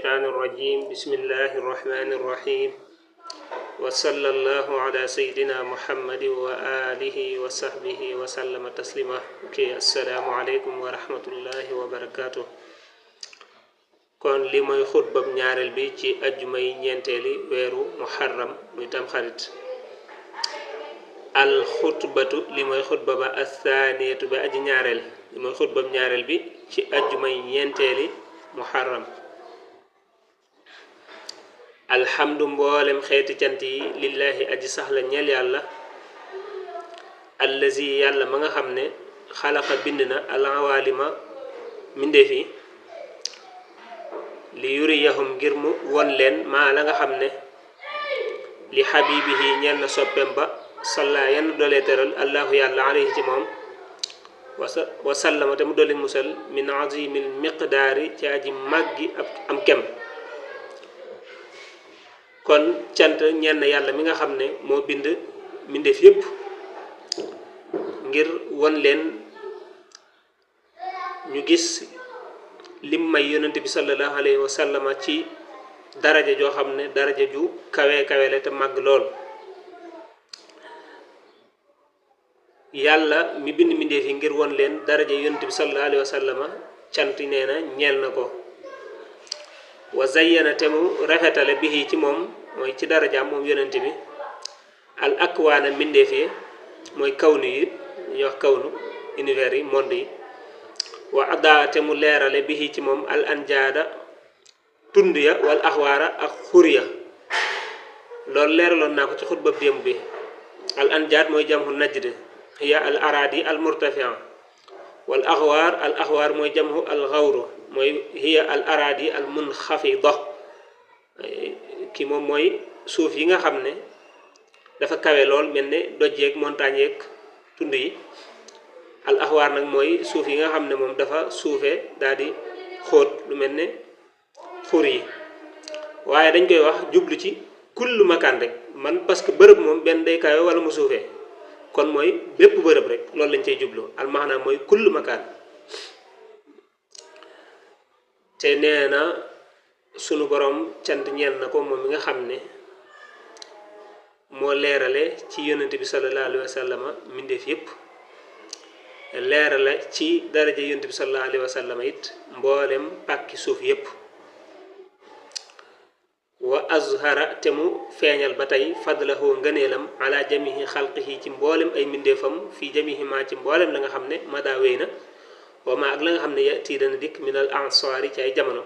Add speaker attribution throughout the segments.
Speaker 1: الشيطان الرجيم بسم الله الرحمن الرحيم وصلى الله على سيدنا محمد وآله وصحبه وسلم تسليما السلام عليكم ورحمة الله وبركاته kon li moy khutba ñaarel bi ci aljuma yi ñenteli wéru muharram muy tam xarit al khutbatu li moy khutba ba athaniyatu bi aji ñaarel li moy khutba ñaarel bi ci aljuma yi ñenteli muharram alhamdu mboolem xeeti cant yi lillahi aji saxla ñeel yàlla allazi yàlla ma nga xam ne xalaqa bind na alawalima mindeefi li yuriyahum ngir mu won leen maa la nga xam ne li xabibihi ñeel na soppem ba salla yenn doole teral allahu yàlla alayhi ci moom wa sallama te mu doole musal min azimil miqdaari ci aji màggi am kem kon cant ñenn yàlla mi nga xam ne moo bind mbindeef yépp ngir won leen ñu gis lim may yonent bi sallallahu alayhi wa sallam ci daraja joo xam ne daraja ju kawe kawe la te màgg lool yàlla mi bind mbindeef yi ngir won leen daraja yonent bi sallallahu alayhi wa sallam cant nee na ñeel na ko wa zayyana te mu rafetale bihi ci moom mooy ci darajaam moom yonent bi al akwaana mbindeef yi mooy kawnu yi ñuy wax kawnu univers yi monde yi wa addaa te mu leerale bihi ci moom al anjaada tund ya wal axwaara ak xur ya loolu leeraloon naa ko ci xutba démb bi al anjaad mooy jamhu najd hiya al araadi al murtafia wal axwaar mooy jamhu al xawru mooy hiya al araadi al munxafida ki moom mooy suuf yi nga xam ne dafa kawe lool mel ne doj yeeg montagne yeeg tund yi al axwaar nag mooy suuf yi nga xam ne moom dafa suufee daal di xóot lu mel ne xur yi waaye dañ koy wax jublu ci kullu makaan rek man parce que bërëb moom benn day kawe wala mu suufee kon mooy bépp bërëb rek loolu lañ cey jublu al maanaam mooy kullu makaan te nee na sunu borom cant ñeel na ko moom mi nga xam ne moo leerale ci yonent bi sallallahu alayhi wa sallam mbindeef yépp leerale ci daraja yonent bi sallallahu alayhi wa sallam it mboolem pàkki suuf yépp wa azhara te mu feeñal ba tey fadlahu ngëneelam ala jamihi xalqihi ci mboolem ay mbindeefam fii jamihi ma ci mboolem la nga xam ne mada wéy na wa ma ak la nga xam ne yati dana dikk min al ansar ci ay jamono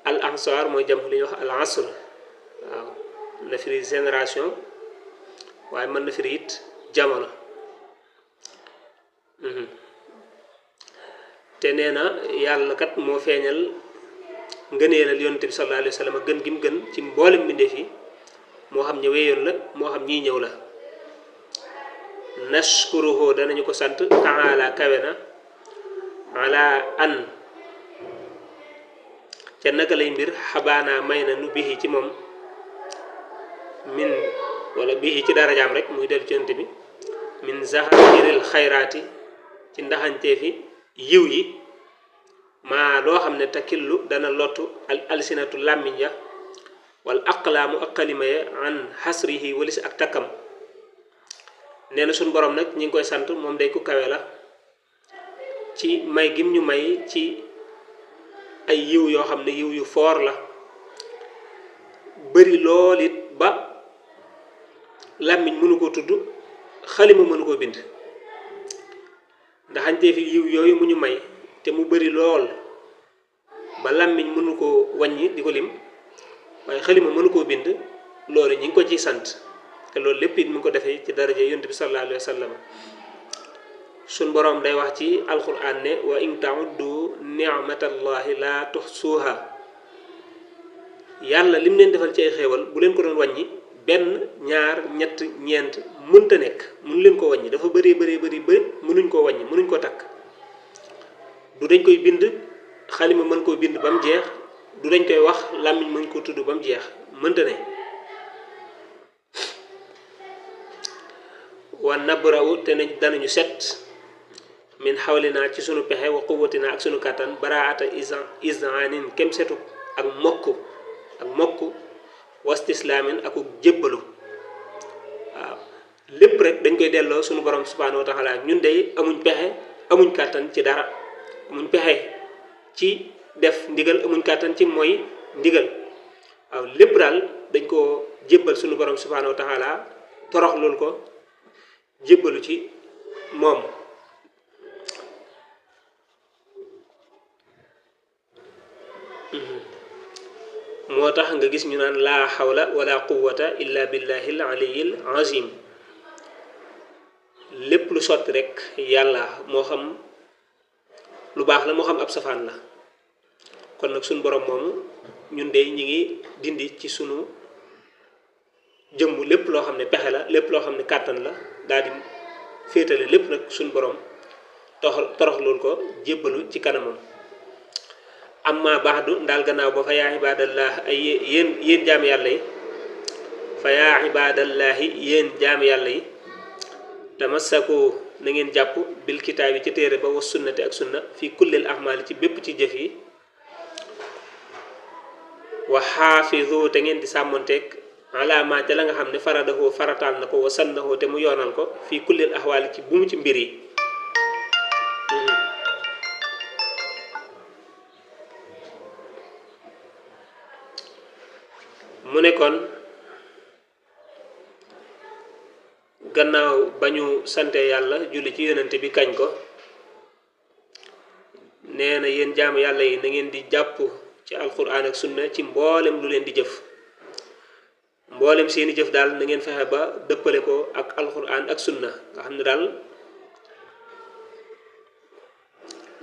Speaker 1: al ansar mooy jam li ñuy wax al asr waaw na firi génération waaye mën na firi it jamono te nee na yàlla kat moo feeñal ngëneelal yonent bi sallallahu alayhi wa sallam gën gi mu gën ci mboolem mbindeef yi moo xam ñi wéyoon la moo xam ñii ñëw la nashkuruhu danañu ko sant taala kawe na ala an ca naka lay mbir xabaana may na nu bihi ci moom min wala bihi ci darajaam rek muy del ci yonent bi min zahiril xayraati ci ndaxanteefi yiw yi maa loo xam ne takillu dana lottu al alsinatu làmmiñ ya wal aqlaamu ak xalima ya an xasrihi walis ak takkam nee na suñ borom nag ñi ngi koy sant moom day ku kawe la ci may gim ñu may ci ay yiw yoo xam ne yiw yu foor la bari lool it ba làmmiñ mënu ko tudd xalima mënu ko bind ndaxante fi yiw yooyu mu ñu may te mu bari lool ba làmmiñ mënu ko wàññi di ko lim waaye xalima mënu koo bind loolu ñi ngi ko ciy sant te loolu lépp it mu ngi ko defee ci daraja yonent bi sallallahu alayhi wa sallam suñ boroom day wax ci alquran ne wa in ta'uddu ni'matallahi la tuhsuha yàlla lim leen defal ci ay xéewal bu leen ko doon wàññi benn ñaar ñett ñeent mënta nekk mënu leen ko wàññi dafa bari ba mënuñ koo wàññi mënuñ ko takk du dañ koy bind xalima mën koo bind ba mu jeex du dañ koy wax làmmiñ mën koo tudd ba mu jeex mënta ne wa nabrawu te danañu set min xawlinaa ci sunu pexe wa quwwatinaa ak sunu kàttan baraata isaanin kem setu ak mokk wastislaamin aku jébbalu waaw lépp rek dañ koy delloo sunu borom subhanahu wa taala ñun day amuñ pexe amuñ kàttan ci dara amuñ pexe ci def ndigal amuñ kàttan ci mooy ndigal waaw lépp daal dañ ko jébbal sunu borom subhanahu wa taala toroxlul ko jébbalu ci moom moo tax nga gis ñu naan laa xawla wala quwwata illa billahi al aliyil azim lépp lu sotti rek yàlla moo xam lu baax la moo xam ab safaan la kon nag suñu borom moomu ñun de ñi ngi dindi ci sunu jëmm lépp loo xam ne pexe la lépp loo xam ne kàttan la daal di féetale lépp nag suñu borom torox loolu ko jébbalu ci kanamam amma baxdu ndaal gannaaw ba fa yaa ibadallah ay yéen jaam yàlla yi fa yaa ibadallahi yéen jaam yàlla yi tamassaku na ngeen jàpp bil kitaab yi ci téere ba wa sunnati ak sunna fii kullil ahmaali ci bépp ci jëf yi wa xaafizu te ngeen di sàmmonteeg alaamaa ca la nga xam ne faradahu farataal na ko wa sannahu te mu yoonal ko fii kullil ahwaali ci bu mu ci mbir yi mu ne kon gannaaw ba ñu sante yàlla julli ci yonente bi kañ ko nee na yéen jaamu yàlla yi na ngeen di jàpp ci alquran ak sunna ci mboolem lu leen di jëf mboolem seeni jëf daal na ngeen fexe ba dëppale ko ak alquran ak sunna nga xam ne daal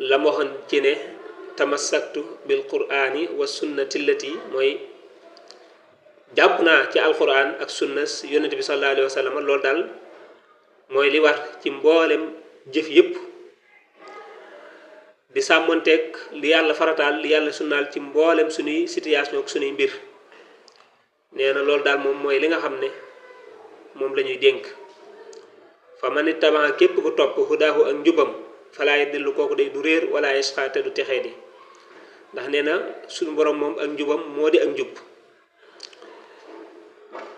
Speaker 1: la ma waxoon ci ne tamassaktu bil qurani wa sunnati allati mooy jàpp naa ci alquran ak sunna yonente bi sallallahu alayhi wa sallam loolu daal mooy li war ci mboolem jëf yépp di sàmmonteeg li yàlla farataal li yàlla sunnaal ci mboolem suñuy situation ak suñuy mbir nee na loolu daal moom mooy li nga xam ne moom la ñuy dénk fa man ittaba képp ku topp hudaahu ak njubam falaa yadillu kooku day du réer wala yasqa te du texee di ndax nee na suñu borom moom ak njubam moo di ak njub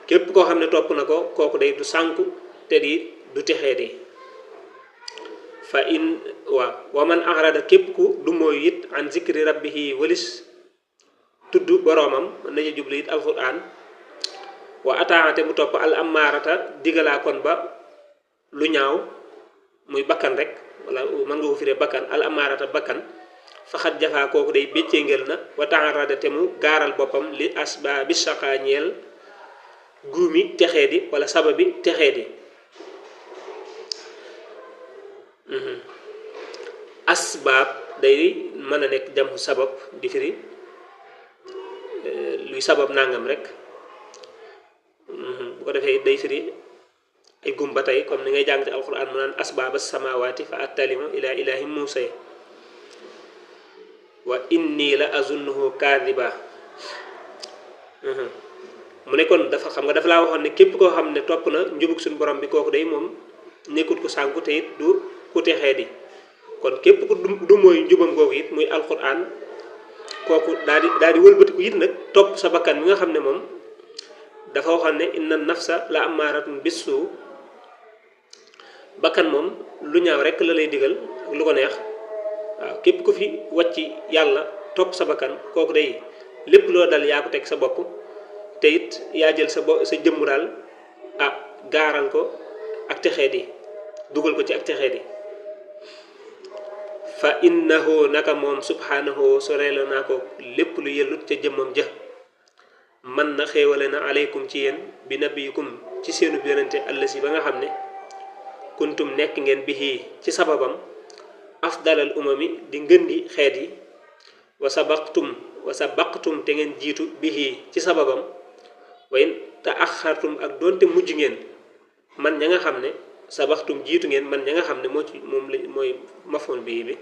Speaker 1: képp koo xam ne topp na ko kooku day du sànku te di du texee di fa in wa man arada képp ku du mooy it an zikri rabbihi walis tudd boroomam na ca jublu it alquran wa ataate mu topp al amaarata digalaa kon ba lu ñaaw muy bakkan rek wala mën nga ko firee bakkan al amaarata bakkan faxat jafaa kooku day béccee ngel na wa taarada te mu gaaral boppam li asbaabi saqa ñeel guumi texee di wala sababi texee di asbaab day mën a nekk jamu sabab di firi luy sabab nangam rek bu ko defee day firi ay gumba tey comme ni ngay jàng ci alquran mu naan asbaaba samawaati fa attalima ila ilahi muusa wa inni la azunnuhu kaadiba mu ne kon dafa xam nga dafa laa waxoon ne képp koo xam ne topp na njubug suñu borom bi kooku day moom nekkut ko sànku te it du ku texee di kon képp ku du mooy njubam googu it muy alquran kooku daal di wëlbatiku it nag topp sa bakkan mi nga xam ne moom dafa waxoon ne inna nafsa la amaaratun bisu bakkan moom lu ñaaw rek la lay digal ak lu ko neex waaw képp ku fi wàcc yàlla topp sa bakkan kooku day lépp loo dal yaa ko teg sa bopp te it yaa jël sa jëmm daal gaaral ko ak texee di dugal ko ci ak texee di fa innahu naka moom subhanahu soreela naa ko lépp lu yellut ca jëmmam ja man na xéewale na aleykum ci yéen bi nabiyikum ci seenu yonente allasi ba nga xam ne kuntum nekk ngeen bihi ci sababam afdalal umami di ngën gi xeet yi wa sabaqtum te ngeen jiitu bihi ci sababam wayn te axartum ak doonte mujj ngeen man ña nga xam ne sabaxtum jiitu ngeen man ña nga xam ne moo ci moom la mooy mafoon bi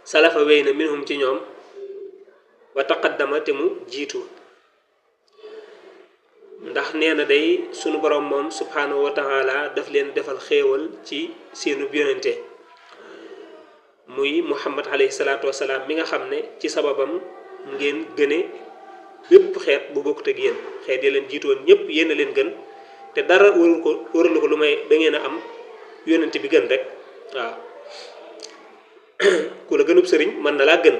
Speaker 1: salafa wéy na minhum ci ñoom wa taqaddama te mu jiitu ndax neena day sunu borom mom subhanahu wa ta'ala daf leen defal xéewal ci seenu yonente muy muhammad alayhi salatu wassalam mi nga xamne ci sababam ngeen gëne bépp xeet bu bokku ak yéen xeet yi leen jiitoon ñëpp yéen leen gën te dara warul ko lu may da ngeen a am yonente bi gën rek waaw ku la gënub sëriñ man na laa gën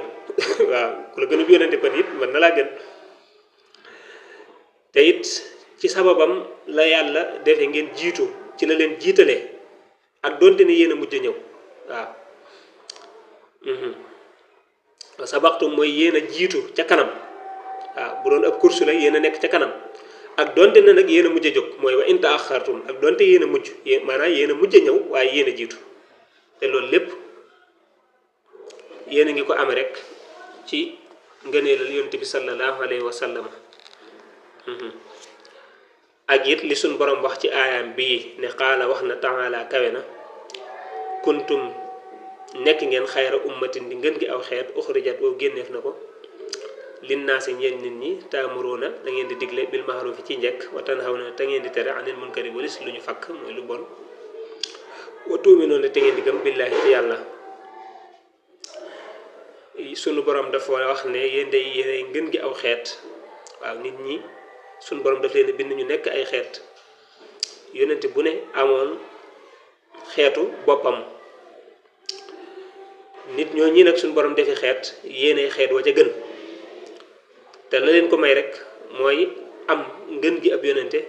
Speaker 1: waaw ku la gënub yonente kon it man na laa gën te it ci sababam la yàlla defe ngeen jiitu ci la leen jiitalee ak donte ne yéen a mujj a ñëw waaw sabaqtum mooy yéen a jiitu ca kanam waaw bu doon ab course la yéen a nekk ca kanam ak donte ne nag yéen a mujj a jóg mooy wa in taaxartum ak donte yéen a mujj maanaam yéen a mujj a ñëw waaye yéen a jiitu te loolu lépp yéen a ngi ko amee rek ci ngëneelal yonent bi sallallahu alayhi wa sallam ak it li suñ borom wax ci aayam bii ne qaala wax na taala kawe na kuntum nekk ngeen xayra ummatin di ngeen gi aw xeet uxrijat boobu génneef na ko linnaasi ñeen nit ñi taamuruuna da ngeen di digle bil maarufi ci njekk wa tanhawna te ngeen di tere anil munkari walis lu ñu fakk mooy lu bon wa tuuminuuna te ngeen di gëm billaahi ci yàlla sunu borom dafa wax ne yéen day yéen ngeen gi aw xeet waaw nit ñi sunu borom daf leen bind ñu nekk ay xeet yonent bu ne amoon xeetu boppam nit ñoo ñi nag sunu borom defi xeet yéenay xeet wa ca gën te la leen ko may rek mooy am ngën gi ab yonente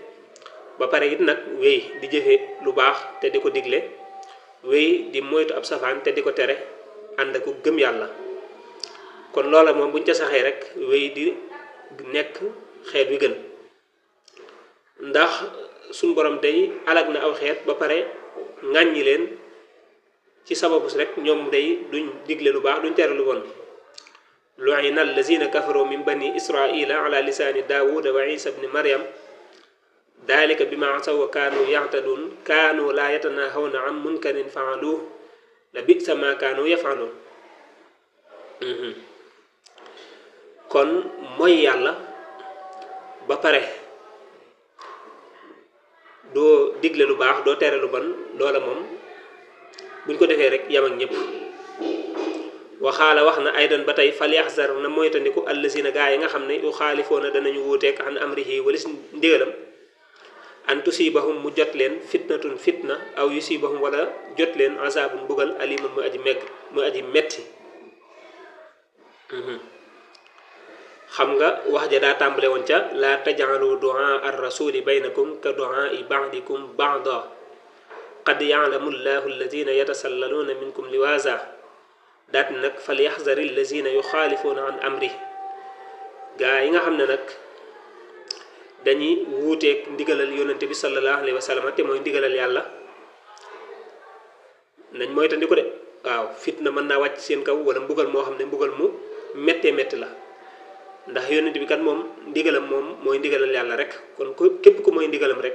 Speaker 1: ba pare it nag wéy di jëfe lu baax te di ko digle wéy di moytu ab safaan te di ko tere ànd ak gëm yàlla kon loola moom buñ ca saxee rek wéy di nekk xeet wi gën ndax suñ borom day alag na aw xeet ba pare ŋàññi leen ci sababus rek ñoom day duñ digle lu baax duñ tere lu bon lu'ina allazina kafaru min bani israila ala lisani daawuda wa isa ibni maryam dalika bima asaw wa kaanu ya'tadun kaanu la yatanahawna an munkarin fa'aluhu la bi'sa ma kaanu yaf'alun kon mooy yàlla ba pare doo digle lu baax doo tere lu bon loola moom buñ ko defee rek yam ak ñëpp waxaala wax na aydan ba tey fal yaxzar na moytandiku allazina gaa yi nga xam ne yu xaalifoona danañu wuuteek an amrihi walis ndigalam an tusibahum mu jot leen fitnatun fitna aw yusibahum wala jot leen azabun bugal alimun mu aji metti xam nga wax ja daa tàmbale woon ca la taj'alu du'a ar-rasuli baynakum ka du'a'i ba'dikum ba'da qad ya'lamu llahu allazina yatasallaluna minkum liwaza daat nag fal yaxzari allazina yuxaalifuuna an amri gaa yi nga xam ne nag dañuy wuuteeg ndigalal yonente bi sallallahu alayhi wa sallam te mooy ndigalal yàlla nañ mooy tandi ko de waaw fitna mën naa wàcc seen kaw wala mbugal moo xam ne mbugal mu méttee métti la ndax yonente bi kat moom ndigalam moom mooy ndigalal yàlla rek kon képp ku mooy ndigalam rek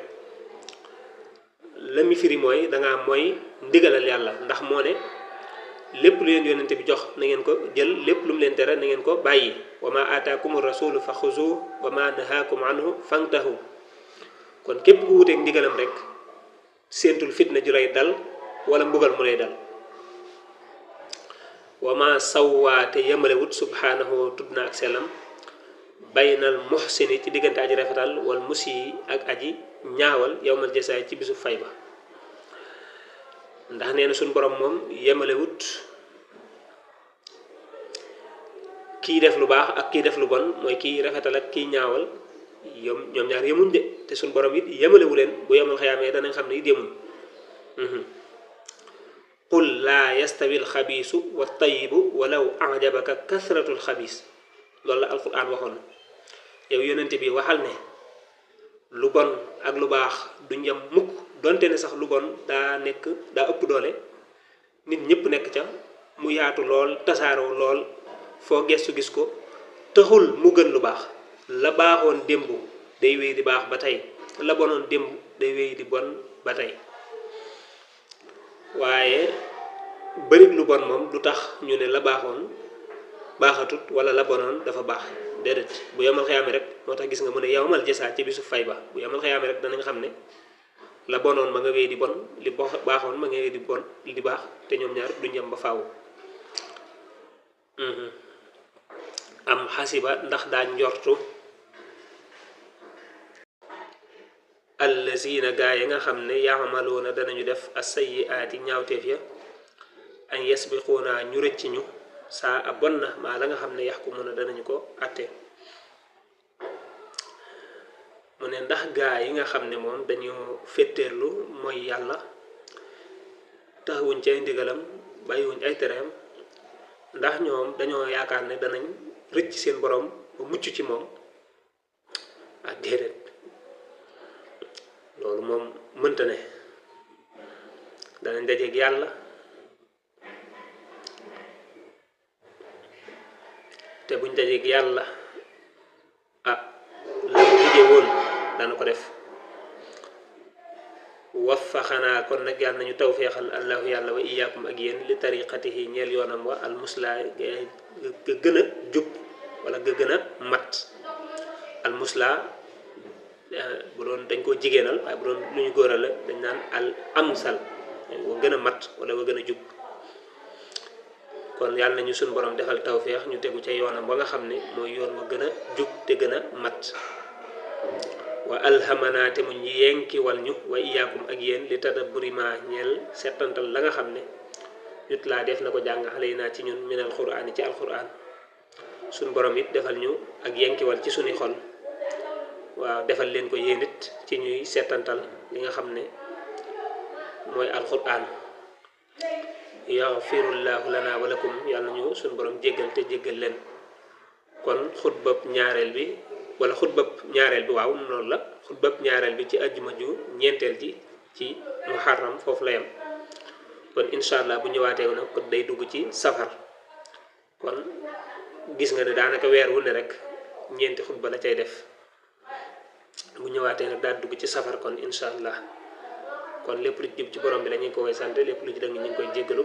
Speaker 1: la mi firi mooy dangaa mooy ndigalal yàlla ndax moo ne lépp lu leen yonente bi jox na ngeen ko jël lépp lu mu leen tere na ngeen ko bàyyi wa ma ataakum rasulu fa xuzuhu wa ma nahaakum anhu fantahu kon képp ku wuteeg ndigalam rek séentul fitna ju lay dal wala mbugal mu lay dal wa ma sawwaate yemalewut subhanahu tudd na ak sellam baynal muhsini ci diggante aji rafetal wal musii ak aji ñaawal yawmal jasaay ci bisu fay ba ndax nee na suñu borom moom yemalewut kii def lu baax ak kii def lu bon mooy kii rafetal ak kii ñaawal ñoom ñaar yemuñ de te suñu borom it yemalewu leen bu yemal xayaamee danañ xam ne it yemuñ qul laa yastawi alxabiisu wa tayibu walaw ajabaka kasratu alxabiis loolu la alquran waxoon yow yonente bi waxal ne lu bon ak lu baax duñ yem mukk donte ne sax lu bon daa ëpp doole nit ñëpp nekk ca mu yaatu lool tasaaroo lool foo gestu gis ko taxul mu gën lu baax la baaxoon démb day wéy di baax ba tey la bonoon démb day wéy di bon ba tey waaye bëri lu bon moom du tax ñu ne la baaxoon baaxatut wala la bonoon dafa baax dedet bu yamal xiyam rek motax gis nga mu ne yawmal jasa ci bisu fay ba bu yamal xiyam rek danañ xamne la bonon ma nga wéy di bon li baaxoon ma nga wéy di bon di baax te ñoom ñaar duñ yam ba faaw am hasiba ndax da njortu allazina gaay nga xamne ya'maluna danañu def as-sayyi'ati ñaawteef ya an yasbiquna ñu recc ñu sa abonna ma la nga xamne yahkumuna danañu ko atté mu ne ndax gaay nga xamne mom dañu fetterlu moy yalla taxawuñ ci ay ndigalam bayiwuñ ay tereem ndax ñoom dañoo yaakaar ne danañ recc seen borom ba muccu ci mom a déedéet loolu moom mënta ne danañ dajeeg yàlla te buñ dajeeg yàlla la dige woon dana ko def waffaxanaa kon nag yàlla nañu tawfeexal allahu yàlla wa iyaakum ak yéen li tariqatihi ñeel yoonam wa al musla ga gën a jub wala ga gën a mat al musla bu doon dañ ko jigéenal waaye bu doon lu ñu góoral la dañ naan al amsal wa gën a mat wala wa gën a jub kon yàlla nañu suñu borom defal tawfeex ñu tegu ca yoonam ba nga xam ne mooy yoon wa gën a jub te gën a mat wa alhamana te mu ñu yenki wal ñu wa iyaakum ak yéen li tadabburi ma ñeel settantal la nga xam ne yut laa def na ko jàng xale yi naa ci ñun min alquran yi ci alquran suñu borom it defal ñu ak yenki wal ci suñuy xol waaw defal leen ko yéen it ci ñuy settantal li nga xam ne mooy alquran yaghfirullahu lana wa lakum yàlla ñu suñu borom jéggal te jéggal leen kon xutbab ñaareel bi wala xutbab ñaareel bi waaw noonu la xutbab ñaareel bi ci àjjuma ju ñeenteel ji ci muharram foofu la yam kon inshallah bu ñëwaatee nag ko day dugg ci safar kon gis nga ne daanaka weer wu ne rek ñeenti xutba la cay def bu ñëwaatee nag daal dugg ci safar kon inshallah kon lépp lu jub ci borom bi dañuy ko way sant lépp lu ci dëng ñu ngi koy jéggalu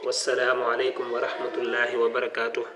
Speaker 1: wassalaamu alaykum wa rahmatullahi wa barakatuh